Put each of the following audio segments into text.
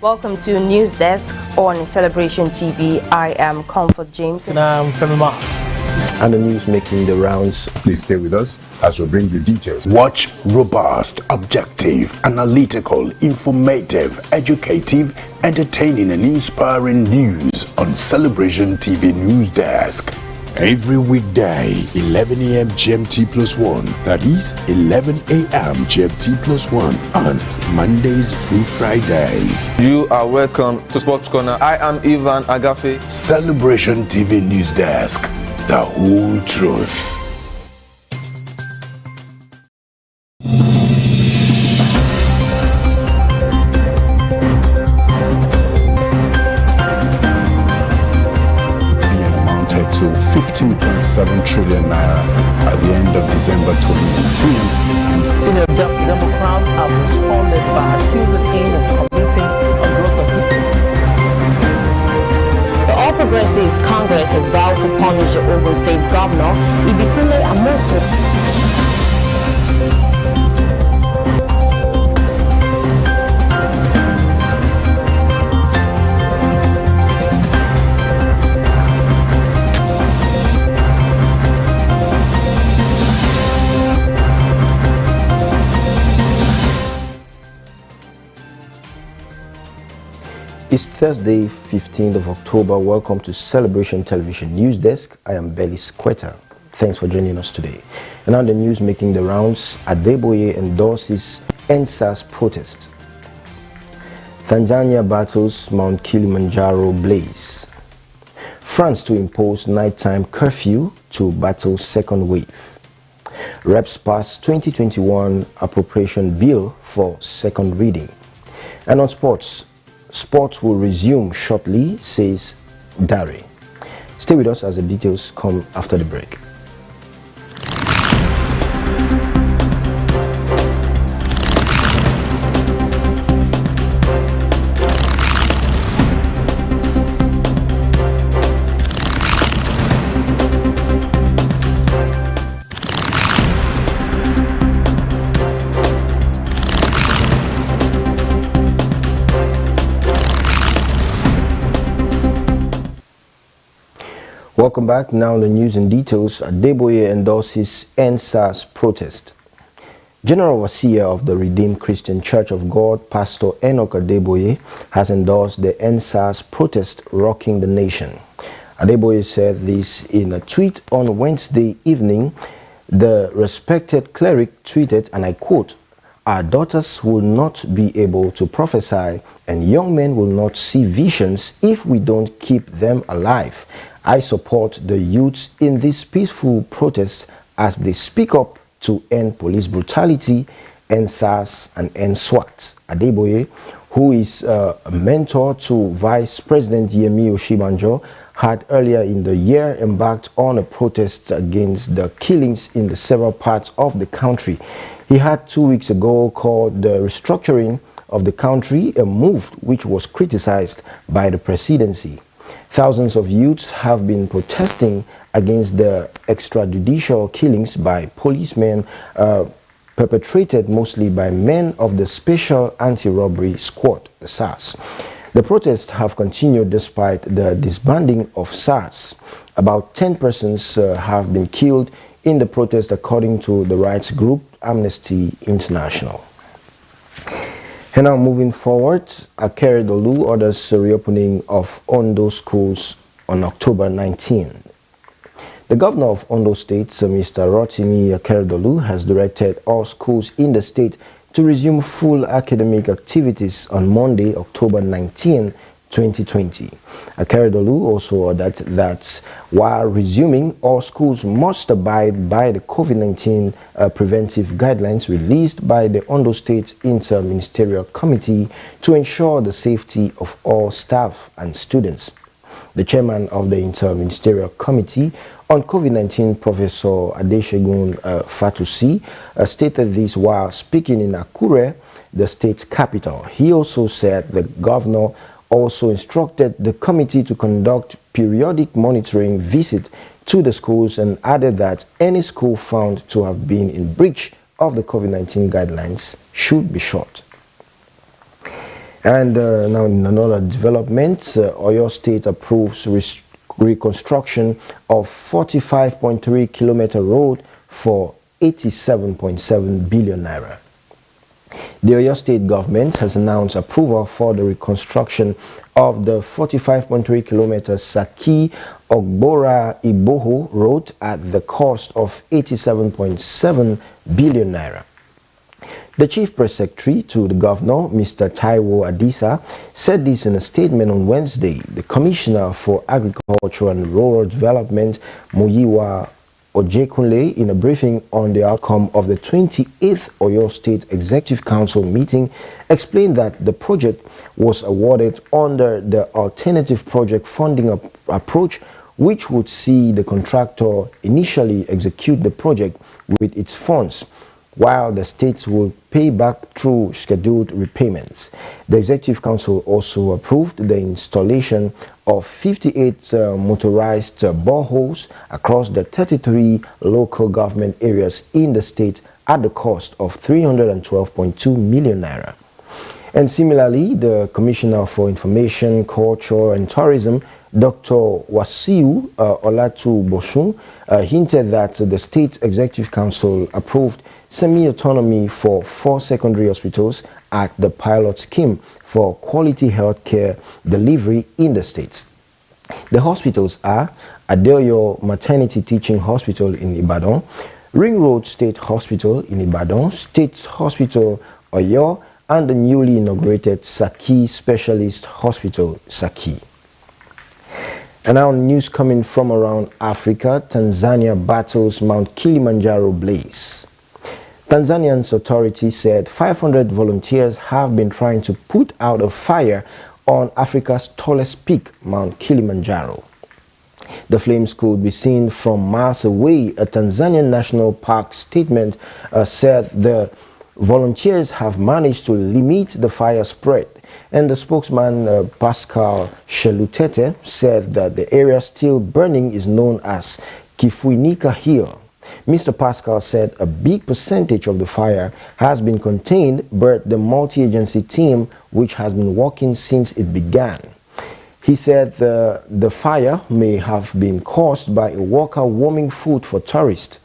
Welcome to News Desk on Celebration TV. I am Comfort James. And I'm Femi Mark. And the news making the rounds. Please stay with us as we bring you details. Watch robust, objective, analytical, informative, educative, entertaining and inspiring news on Celebration TV News Desk. Every weekday, 11 a.m. GMT+1, that is 11 a.m. GMT+1 on Mondays through Fridays. You are welcome to Sports Corner. I am Ivan Agafe. Celebration TV News Desk, the whole truth. To 15.7 trillion naira at the end of December 2019. Senior Democrats have responded by accusing him of committing a gross offense. The All Progressives Congress has vowed to punish the Oyo State Governor, Ibikunle Amosun. It's Thursday, 15th of October. Welcome to Celebration Television News Desk. I am Bellis Quetta. Thanks for joining us today. And on the news making the rounds, Adeboye endorses NSAs protest. Tanzania battles Mount Kilimanjaro blaze. France to impose nighttime curfew to battle second wave. Reps pass 2021 appropriation bill for second reading. And on sports, sports will resume shortly, says Dari. Stay with us as the details come after the break. Welcome back. Now the news and details. Adeboye endorses NSAs protest. General Overseer of the Redeemed Christian Church of God, Pastor Enoch Adeboye, has endorsed the NSAs protest rocking the nation. Adeboye said this in a tweet on Wednesday evening. The respected cleric tweeted, and I quote, "Our daughters will not be able to prophesy and young men will not see visions if we don't keep them alive. I support the youths in this peaceful protest as they speak up to end police brutality, end SARS and end SWAT." Adeboye, who is a mentor to Vice President Yemi Oshibanjo, had earlier in the year embarked on a protest against the killings in the several parts of the country. He had 2 weeks ago called the restructuring of the country a move which was criticized by the presidency. Thousands of youths have been protesting against the extrajudicial killings by policemen perpetrated mostly by men of the Special Anti-Robbery Squad, the SARS. The protests have continued despite the disbanding of SARS. About 10 persons have been killed in the protest according to the rights group Amnesty International. And now moving forward, Akeredolu orders the reopening of Ondo schools on October 19. The governor of Ondo State, Mr. Rotimi Akeredolu, has directed all schools in the state to resume full academic activities on Monday, October 19, 2020. Akeredolu also ordered that while resuming, all schools must abide by the COVID-19 preventive guidelines released by the Ondo State Inter-Ministerial Committee to ensure the safety of all staff and students. The chairman of the Inter-Ministerial Committee on COVID-19, Professor Adeshegun Fatusi, stated this while speaking in Akure, the state capital. He also said the governor also instructed the committee to conduct periodic monitoring visit to the schools and added that any school found to have been in breach of the COVID-19 guidelines should be shut. And now in another development, Oyo State approves reconstruction of 45.3 kilometer road for 87.7 billion naira. The Oyo State government has announced approval for the reconstruction of the 45.3 kilometer Saki Ogbora Iboho road at the cost of 87.7 billion naira. The Chief Press Secretary to the Governor, Mr. Taiwo Adisa, said this in a statement on Wednesday. The Commissioner for Agriculture and Rural Development, Muyiwa Ojekunle, in a briefing on the outcome of the 28th Oyo State Executive Council meeting, explained that the project was awarded under the alternative project funding approach, which would see the contractor initially execute the project with its funds, while the states will pay back through scheduled repayments. The Executive Council also approved the installation of 58 motorized boreholes across the 33 local government areas in the state at the cost of 312.2 million naira. And similarly, the Commissioner for Information, Culture and Tourism, Dr. Wasiu Olatu Bosun, hinted that the State Executive Council approved semi-autonomy for 4 secondary hospitals at the pilot scheme for quality health care delivery in the states. The hospitals are Adeoyo Maternity Teaching Hospital in Ibadan, Ring Road State Hospital in Ibadan, State Hospital Oyo, and the newly inaugurated Saki Specialist Hospital, Saki. And now news coming from around Africa. Tanzania battles Mount Kilimanjaro blaze. Tanzanian authorities said 500 volunteers have been trying to put out a fire on Africa's tallest peak, Mount Kilimanjaro. The flames could be seen from miles away. A Tanzanian National Park statement said the volunteers have managed to limit the fire spread, and the spokesman Pascal Shelutete said that the area still burning is known as Kifuinika Hill. Mr. Pascal said a big percentage of the fire has been contained, but the multi-agency team, which has been working since it began. He said the fire may have been caused by a worker warming food for tourists.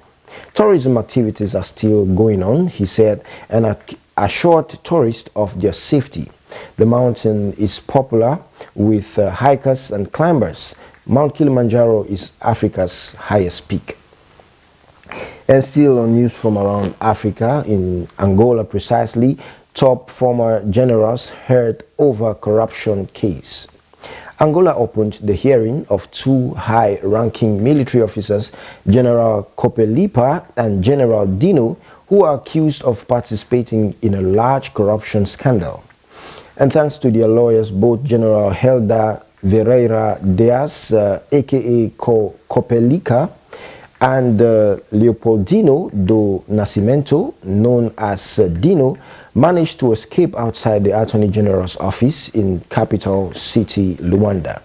Tourism activities are still going on, he said, and assured tourists of their safety. The mountain is popular with hikers and climbers. Mount Kilimanjaro is Africa's highest peak. And still on news from around Africa, in Angola precisely, top former generals heard over corruption case. Angola opened the hearing of 2 high-ranking military officers, General Copelipa and General Dino, who are accused of participating in a large corruption scandal. And thanks to their lawyers, both General Helder Ferreira Dias, aka Copelica, and Leopoldino do Nascimento, known as Dino, managed to escape outside the Attorney General's office in capital city Luanda.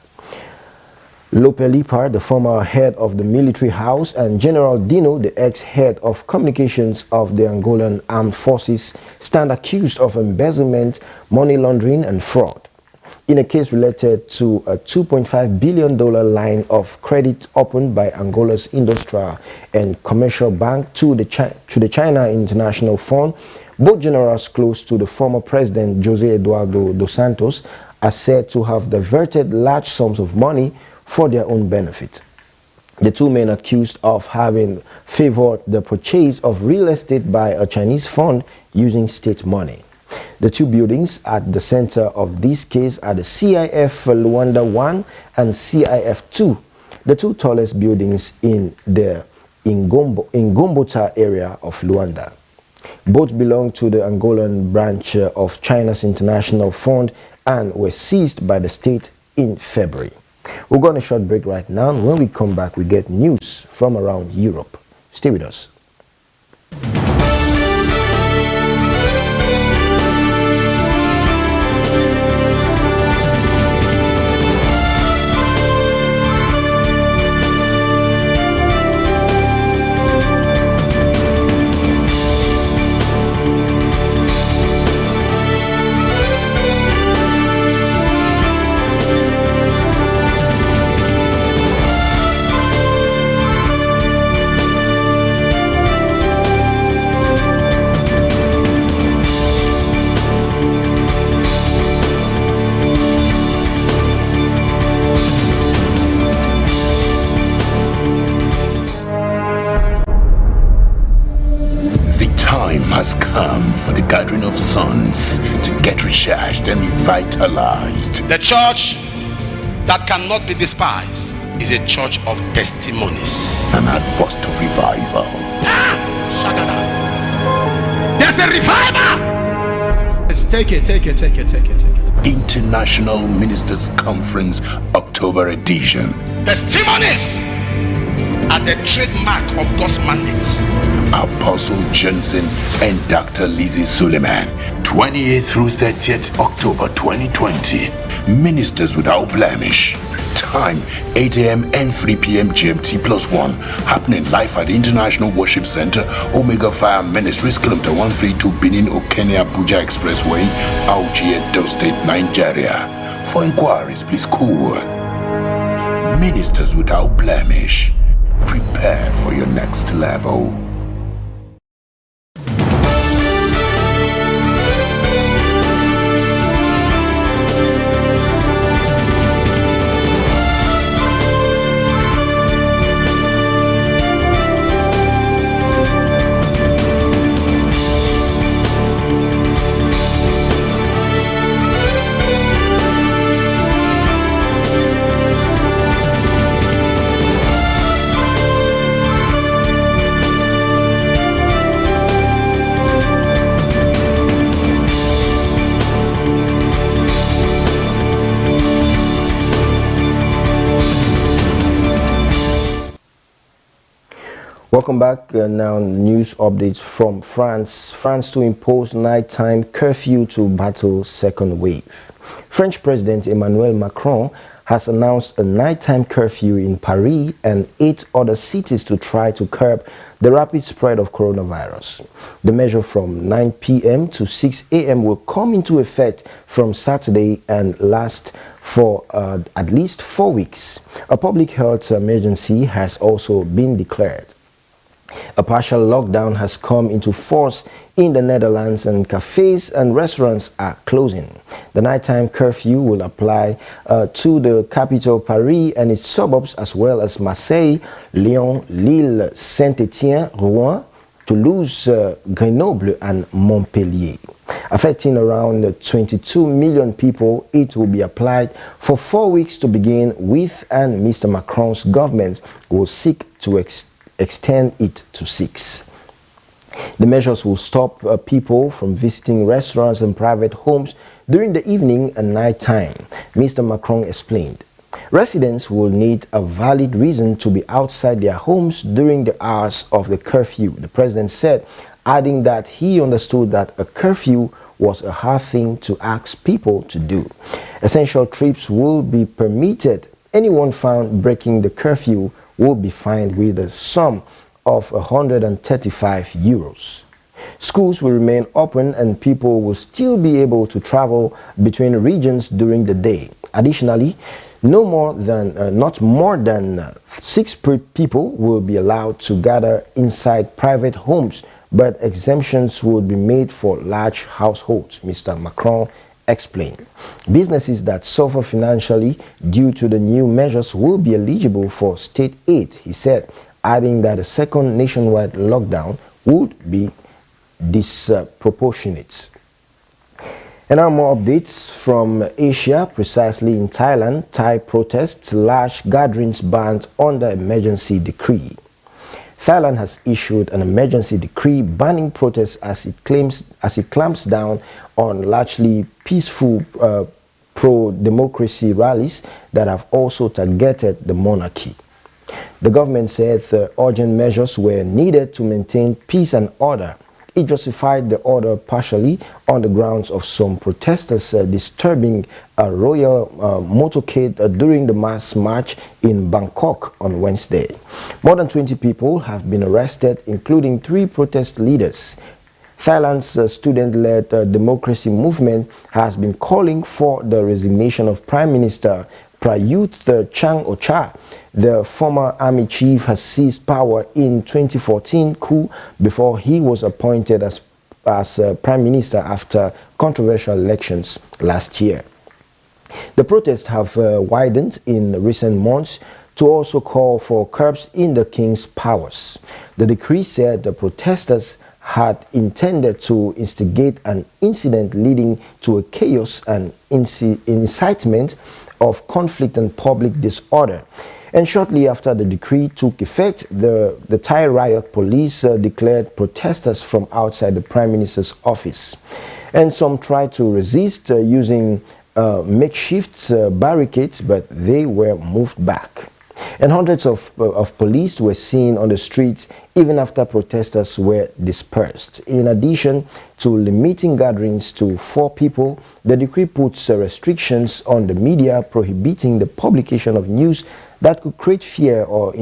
Lopelipa, the former head of the military house, and General Dino, the ex-head of communications of the Angolan armed forces, stand accused of embezzlement, money laundering and fraud in a case related to a $2.5 billion line of credit opened by Angola's industrial and commercial bank to the China International Fund. Both generals close to the former president Jose Eduardo dos Santos are said to have diverted large sums of money for their own benefit. The 2 men accused of having favored the purchase of real estate by a Chinese fund using state money. The 2 buildings at the center of this case are the CIF Luanda 1 and CIF 2, the 2 tallest buildings in the Ngombota area of Luanda. Both belong to the Angolan branch of China's International Fund and were seized by the state in February. We're going to a short break right now. When we come back, we get news from around Europe. Stay with us. has come for the gathering of sons to get recharged and revitalized. The church that cannot be despised is a church of testimonies. An outburst of revival. Shagada. There's a revival! Let's take it. International Ministers Conference, October edition. Testimonies are the trademark of God's mandate. Apostle Johnson and Dr. Lizzie Suleiman, 28th through 30th October 2020. Ministers without blemish. Time 8 a.m. and 3 p.m. GMT+1. Happening live at the International Worship Center, Omega Fire Ministries, Kilometer 132, Benin Okene Abuja Expressway, Auchi, Oyo State, Nigeria. For inquiries, please call Ministers without blemish. Prepare for your next level. Welcome back. Now news updates from France. France to impose nighttime curfew to battle second wave. French President Emmanuel Macron has announced a nighttime curfew in Paris and 8 other cities to try to curb the rapid spread of coronavirus. The measure from 9 p.m. to 6 a.m. will come into effect from Saturday and last for at least 4 weeks. A public health emergency has also been declared. A partial lockdown has come into force in the Netherlands and cafes and restaurants are closing. The nighttime curfew will apply to the capital Paris and its suburbs as well as Marseille, Lyon, Lille, Saint-Étienne, Rouen, Toulouse, Grenoble and Montpellier. Affecting around 22 million people, it will be applied for 4 weeks to begin with, and Mr. Macron's government will seek to extend it to 6. The measures will stop people from visiting restaurants and private homes during the evening and night time, Mr. Macron explained. Residents will need a valid reason to be outside their homes during the hours of the curfew, the president said, adding that he understood that a curfew was a hard thing to ask people to do. Essential trips will be permitted. Anyone found breaking the curfew will be fined with a sum of 135 euros. Schools will remain open and people will still be able to travel between regions during the day. Additionally, not more than 6 people will be allowed to gather inside private homes, but exemptions will be made for large households, Mr. Macron explained. Businesses that suffer financially due to the new measures will be eligible for state aid, he said, adding that a second nationwide lockdown would be disproportionate. And now more updates from Asia, precisely in Thailand. Thai protests, large gatherings banned under emergency decree. Thailand has issued an emergency decree banning protests as it clamps down on largely peaceful pro-democracy rallies that have also targeted the monarchy. The government said urgent measures were needed to maintain peace and order. It justified the order partially on the grounds of some protesters disturbing a royal motorcade during the mass march in Bangkok on Wednesday. More than 20 people have been arrested, including 3 protest leaders. Thailand's student-led democracy movement has been calling for the resignation of Prime Minister Prayut Chan-o-cha. The former army chief has seized power in 2014 coup before he was appointed as prime minister after controversial elections last year. The protests have widened in recent months to also call for curbs in the king's powers. The decree said the protesters had intended to instigate an incident leading to a chaos and incitement of conflict and public disorder. And shortly after the decree took effect, the Thai riot police declared protesters from outside the Prime Minister's office. And some tried to resist using makeshift barricades, but they were moved back. And hundreds of police were seen on the streets even after protesters were dispersed. In addition to limiting gatherings to 4 people, the decree puts restrictions on the media, prohibiting the publication of news that could create fear or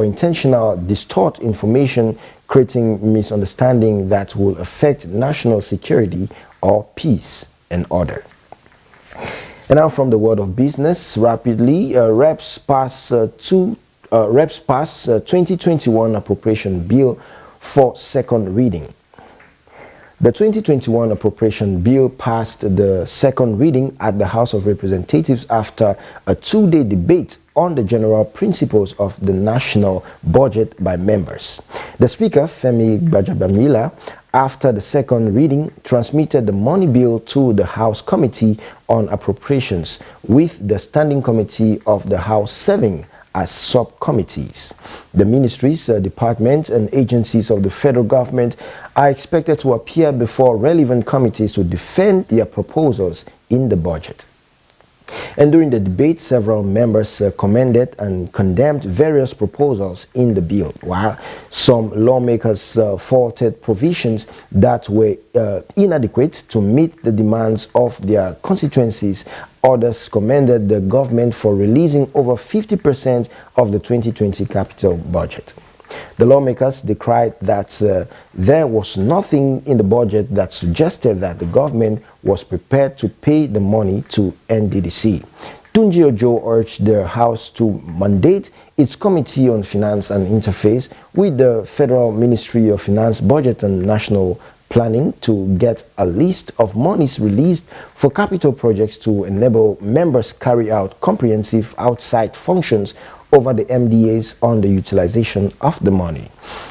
intentional distort information, creating misunderstanding that will affect national security or peace and order. And now from the world of business, rapidly, reps pass 2021 appropriation bill for second reading. The 2021 appropriation bill passed the second reading at the House of Representatives after a 2-day debate on the general principles of the national budget by members. The Speaker, Femi Gbajabamila, after the second reading, transmitted the money bill to the House Committee on Appropriations, with the Standing Committee of the House serving as subcommittees. The ministries, departments, and agencies of the federal government are expected to appear before relevant committees to defend their proposals in the budget. And during the debate, several members commended and condemned various proposals in the bill, while some lawmakers faulted provisions that were inadequate to meet the demands of their constituencies. Others commended the government for releasing over 50% of the 2020 capital budget. The lawmakers decried that there was nothing in the budget that suggested that the government was prepared to pay the money to NDDC. Tunji Ojo urged the House to mandate its Committee on Finance and Interface with the Federal Ministry of Finance, Budget and National Planning to get a list of monies released for capital projects to enable members carry out comprehensive outside functions over the MDAs on the utilization of the money.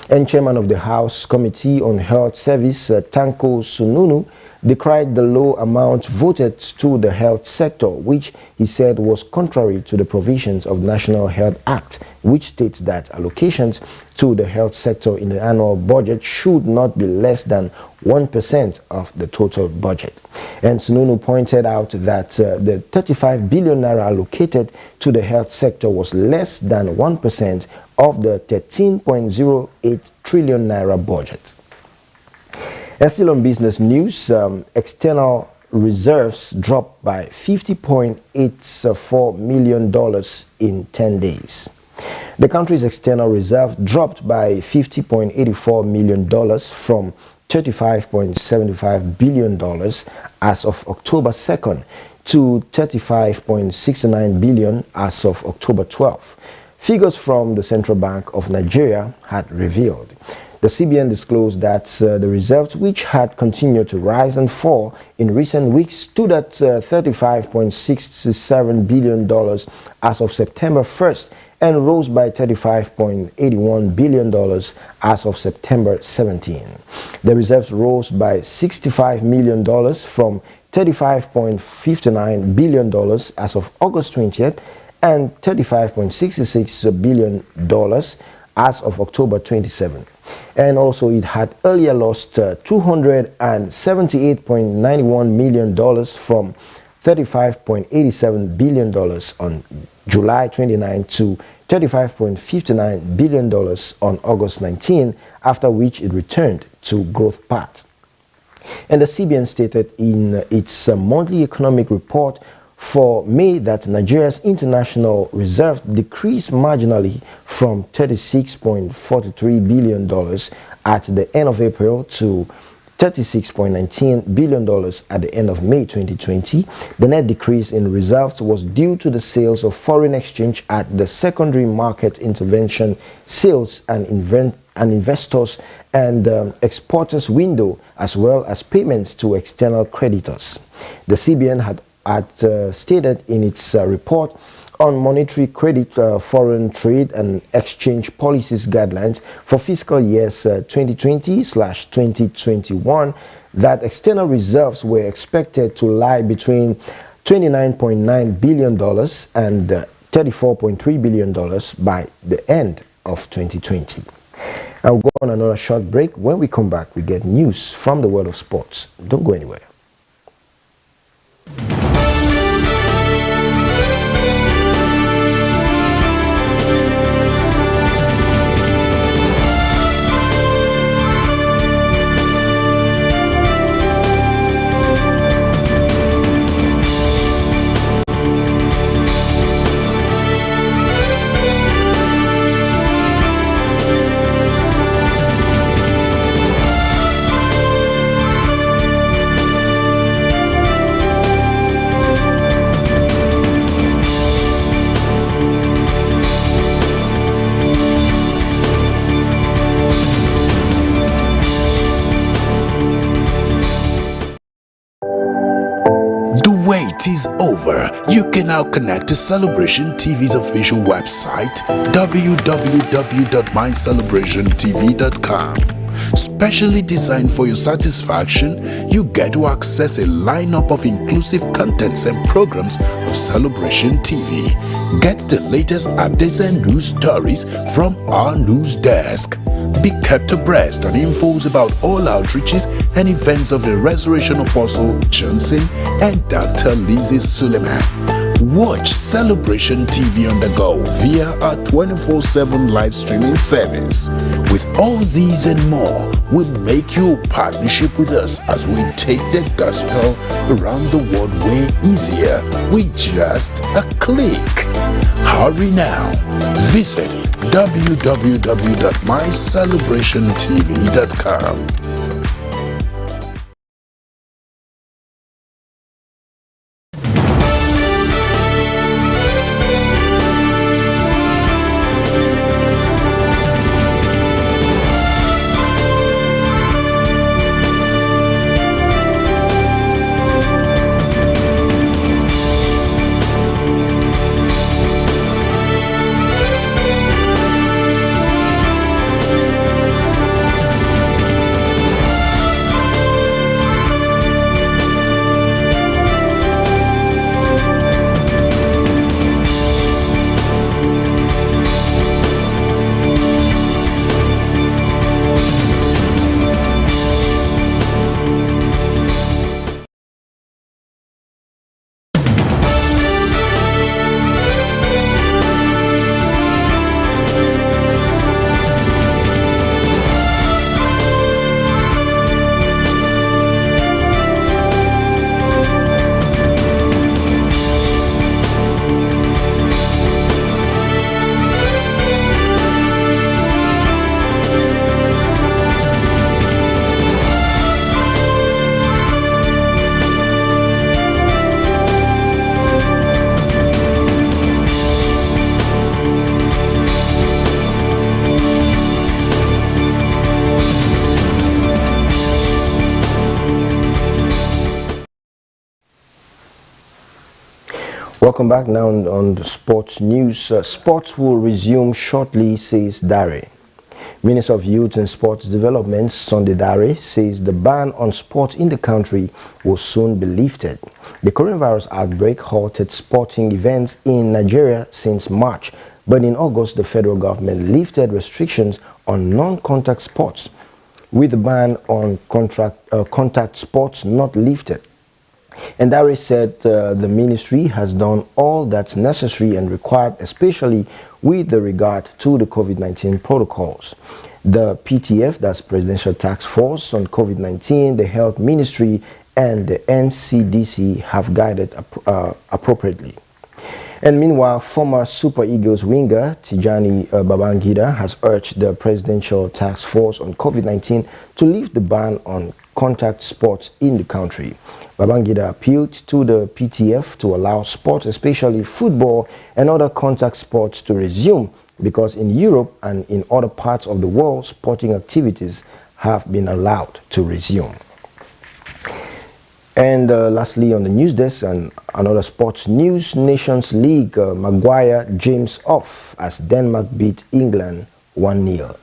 And Chairman of the House Committee on Health Service, Tanko Sununu, decried the low amount voted to the health sector, which he said was contrary to the provisions of the National Health Act, which states that allocations to the health sector in the annual budget should not be less than 1% of the total budget. And Sununu pointed out that the 35 billion naira allocated to the health sector was less than 1% of the 13.08 trillion naira budget. And still on business news, external reserves dropped by $50.84 million in 10 days. The country's external reserve dropped by $50.84 million from $35.75 billion as of October 2nd to $35.69 billion as of October 12th. Figures from the Central Bank of Nigeria had revealed. The CBN disclosed that the reserves, which had continued to rise and fall in recent weeks, stood at $35.67 billion as of September 1st and rose by $35.81 billion as of September 17. The reserves rose by $65 million from $35.59 billion as of August 20th and $35.66 billion as of October 27th. And also it had earlier lost $278.91 million from $35.87 billion on July 29 to $35.59 billion on August 19, after which it returned to growth path. And the CBN stated in its monthly economic report for May that Nigeria's international reserve decreased marginally from $36.43 billion at the end of April to $36.19 billion at the end of May 2020. The net decrease in reserves was due to the sales of foreign exchange at the secondary market intervention sales and investors and exporters window, as well as payments to external creditors. The CBN had stated in its report on monetary credit, foreign trade and exchange policies guidelines for fiscal years 2020/2021 that external reserves were expected to lie between $29.9 billion and $34.3 billion by the end of 2020. I'll go on another short break. When we come back, we get news from the world of sports. Don't go anywhere. Wait is over. You can now connect to Celebration TV's official website, www.mycelebrationtv.com. Specially designed for your satisfaction, you get to access a lineup of inclusive contents and programs of Celebration TV. Get the latest updates and news stories from our news desk. Be kept abreast on infos about all outreaches and events of the Resurrection Apostle Johnson and Dr. Lizzie Suleiman. Watch Celebration TV on the go via our 24/7 live streaming service. With all these and more, we make your partnership with us as we take the gospel around the world way easier with just a click. Hurry now. Visit www.mycelebrationtv.com. Welcome back now on the sports news. Sports will resume shortly, says Dare. Minister of Youth and Sports Development, Sunday Dare, says the ban on sports in the country will soon be lifted. The coronavirus outbreak halted sporting events in Nigeria since March, but in August the federal government lifted restrictions on non-contact sports, with the ban on contact sports not lifted. And Dare said the ministry has done all that's necessary and required, especially with the regard to the COVID-19 protocols. The PTF, that's Presidential Task Force on COVID-19, the Health Ministry, and the NCDC have guided appropriately. And meanwhile, former Super Eagles winger Tijani Babangida has urged the Presidential Task Force on COVID-19 to lift the ban on contact sports in the country. Babangida appealed to the PTF to allow sports, especially football and other contact sports, to resume because in Europe and in other parts of the world, sporting activities have been allowed to resume. And lastly, on the news desk and another sports news, Nations League, Maguire James off as Denmark beat England 1-0.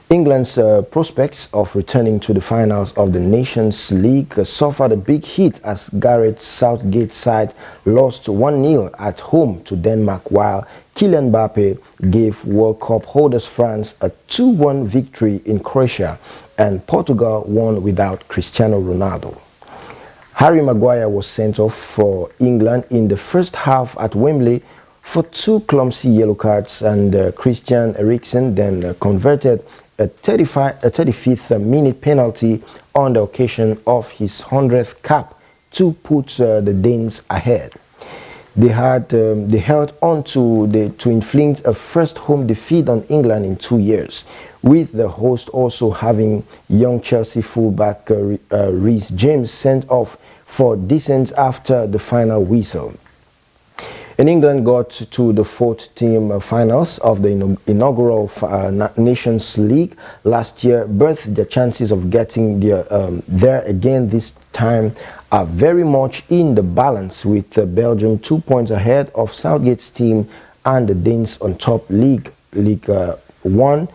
England's prospects of returning to the finals of the Nations League suffered a big hit as Gareth Southgate's side lost 1-0 at home to Denmark, while Kylian Mbappe gave World Cup holders France a 2-1 victory in Croatia, and Portugal won without Cristiano Ronaldo. Harry Maguire was sent off for England in the first half at Wembley for 2 clumsy yellow cards, and Christian Eriksen then converted a 35th minute penalty on the occasion of his 100th cap to put the Danes ahead. They held on to inflict a first home defeat on England in 2 years, with the host also having young Chelsea fullback Reece James sent off for dissent after the final whistle. And England got to the 4th team finals of the inaugural Nations League last year, but their chances of getting there again this time are very much in the balance, with Belgium 2 points ahead of Southgate's team and the Danes on top League 1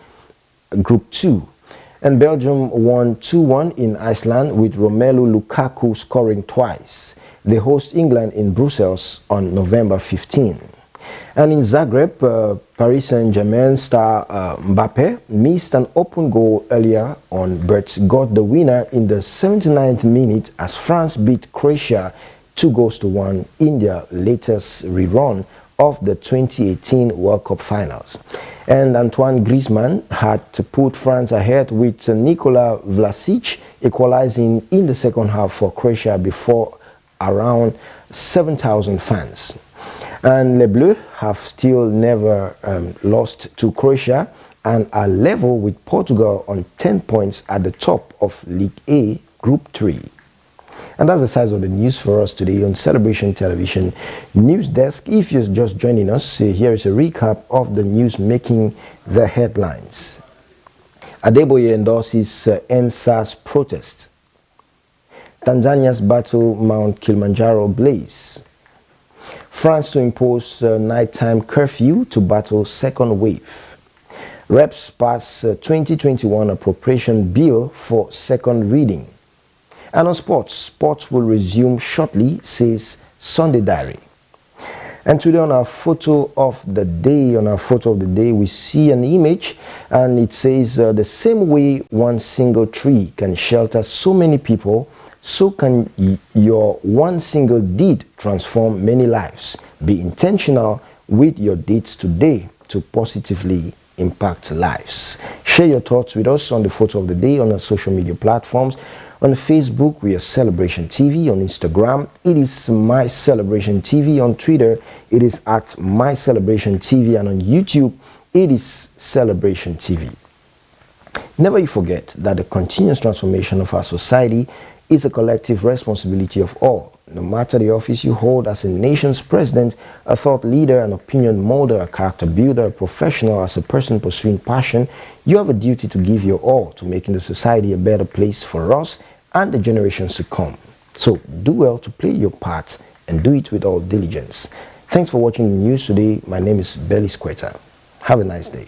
Group 2. And Belgium won 2-1 in Iceland, with Romelu Lukaku scoring twice. They host England in Brussels on November 15. And in Zagreb, Paris Saint-Germain star Mbappe missed an open goal earlier on, but got the winner in the 79th minute as France beat Croatia 2-1 in their latest rerun of the 2018 World Cup finals. And Antoine Griezmann had to put France ahead, with Nikola Vlasic equalizing in the second half for Croatia before around 7,000 fans. And Les Bleus have still never lost to Croatia and are level with Portugal on 10 points at the top of League A Group 3. And that's the size of the news for us today on Celebration Television News Desk. If you're just joining us, here is a recap of the news making the headlines. Adeboye endorses NSAs protest. Tanzania's battle Mount Kilimanjaro blaze. France to impose nighttime curfew to battle second wave. Reps pass 2021 appropriation bill for second reading. And on sports will resume shortly, says Sunday Diary. And today on our photo of the day, we see an image, and it says the same way one single tree can shelter so many people, so can your one single deed transform many lives. Be intentional with your deeds today to positively impact lives. Share your thoughts with us on the photo of the day on our social media platforms. On Facebook, we are Celebration TV. On Instagram, it is My Celebration TV. On Twitter, it is at My Celebration TV. And on YouTube, it is Celebration TV. Never you forget that the continuous transformation of our society is a collective responsibility of all. No matter the office you hold as a nation's president, a thought leader, an opinion molder, a character builder, a professional, as a person pursuing passion, you have a duty to give your all to making the society a better place for us and the generations to come. So do well to play your part and do it with all diligence. Thanks for watching the news today. My name is Belly Squatter. Have a nice day.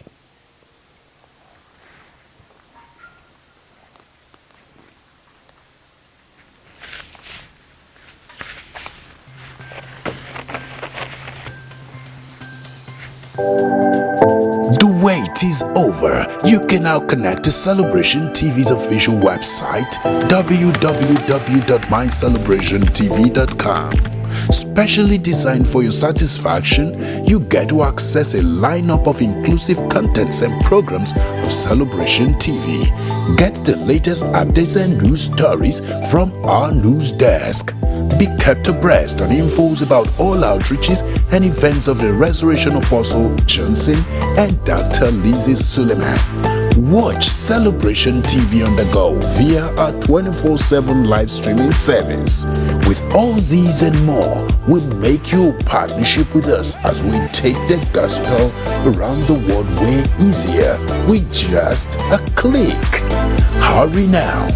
The wait is over. You can now connect to Celebration TV's official website, www.mycelebrationtv.com. Specially designed for your satisfaction, you get to access a lineup of inclusive contents and programs of Celebration TV. Get the latest updates and news stories from our news desk. Be kept abreast on infos about all outreaches and events of the Resurrection Apostle Johnson and Dr. Lizzie Suleiman. Watch Celebration TV on the go via our 24/7 live streaming service. With all these and more, we make you partnership with us as we take the gospel around the world way easier with just a click. Hurry now.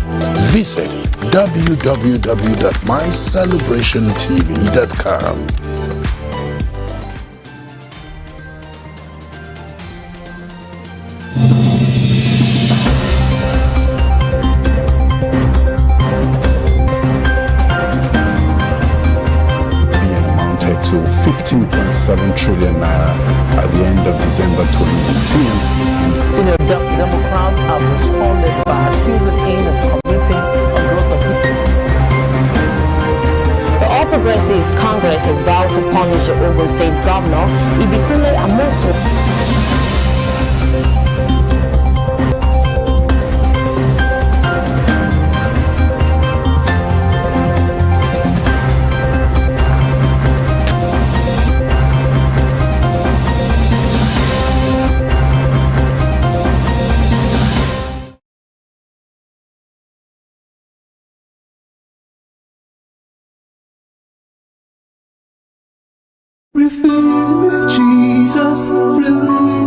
Visit www.mycelebrationtv.com. To 15.7 trillion naira at the end of December 2018. Senior Democrats have responded by accusing Enoch of committing a gross offense. The All Progressives Congress has vowed to punish the Oyo State Governor, Ibikunle Amosun. Refill me, Jesus, release.